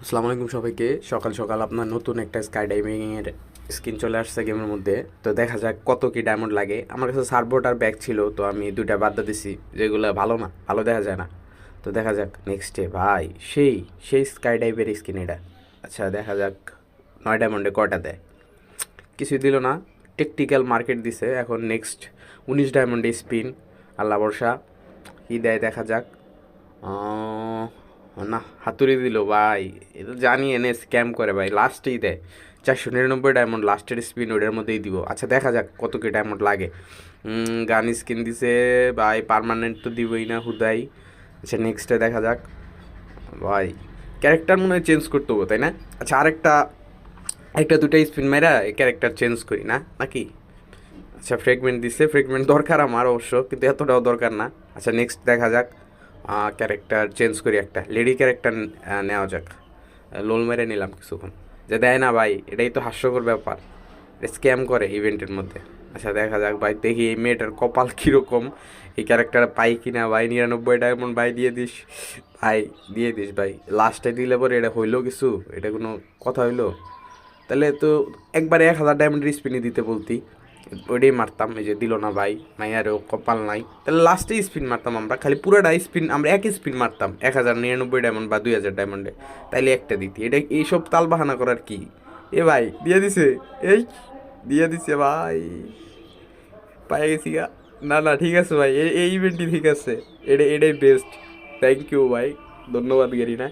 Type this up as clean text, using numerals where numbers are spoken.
আসসালামু আলাইকুম সবাইকে। সকাল সকাল আপনার নতুন একটা স্কাই ডাইভিংয়ের স্কিন চলে আসছে গেমের মধ্যে। তো দেখা যাক কত কি ডায়মন্ড লাগে। আমার কাছে সার্ভবোট আর ব্যাগ ছিল, তো আমি দুইটা বাদ দিয়ে দিছি, যেগুলো ভালো না, ভালো দেখা যায় না। তো দেখা যাক নেক্সটে ভাই সেই সেই স্কাই ডাইভের স্কিন এটা। আচ্ছা দেখা যাক 9 ডায়মন্ডে কয়টা দেয়। কিছুই দিল না, টেকটিক্যাল মার্কেট দিছে। এখন নেক্সট 19 ডায়মন্ডে স্পিন, আল্লাহ ভরসা কী দেয় দেখা যাক। আহ, না, হাতুড়ি দিল ভাই। এ তো জানি এনে স্ক্যাম করে ভাই, লাস্টেই দেয় 499 ডায়মন্ড লাস্টের স্পিন, ওটার মধ্যেই দিব। আচ্ছা দেখা যাক কত কি ডায়মন্ড লাগে। গান স্কিন দিছে ভাই, পার্মানেন্ট তো দিবই না হুদাই। আচ্ছা নেক্সটে দেখা যাক ভাই। ক্যারেক্টার মনে হয় চেঞ্জ করতে হবো, তাই না? আচ্ছা আরেকটা একটা দুটা স্পিন মেরা ক্যারেক্টার চেঞ্জ করি না নাকি? আচ্ছা ফ্রেগমেন্ট দিছে, ফ্রেগমেন্ট দরকার আমার অবশ্য, কিন্তু এতটাও দরকার না। আচ্ছা নেক্সট দেখা যাক। ক্যারেক্টার চেঞ্জ করি, একটা লেডি ক্যারেক্টার নেওয়া যাক। লোল মেরে নিলাম কিছুক্ষণ, যে দেয় না ভাই, এটাই তো হাস্যকর ব্যাপার। স্ক্যাম করে ইভেন্টের মধ্যে। আচ্ছা দেখা যাক ভাই, দেখি এই মেয়েটার কপাল কীরকম, এই ক্যারেক্টার পাই কিনা ভাই। 99 ডায়মন্ড ভাই, দিয়ে দিস ভাই, দিয়ে দিস ভাই। লাস্টে দিলে পরে এটা হইলো কিছু, এটা কোনো কথা হইলো? তাহলে তো একবারে 1000 ডায়মন্ডের স্পিনই দিতে বলতি, ওইটাই মারতাম। এই যে দিল না ভাই, মাইয়ারেও কপাল নাই। তাহলে লাস্টে স্পিন মারতাম আমরা, খালি পুরোটা স্পিন আমরা এক স্পিন মারতাম 1099 ডায়মন্ড বা 2000 ডায়মন্ডে, তাইলে একটা দিতি। এটা এইসব তাল বাহানা করার কি? এ ভাই দিয়ে দিছে, এই দিয়ে দিছে ভাই, পাই গেছি গা। না না ঠিক আছে ভাই, এই ইভেন্টই ঠিক আছে, এটাই বেস্ট। থ্যাংক ইউ ভাই, ধন্যবাদ গেরি না।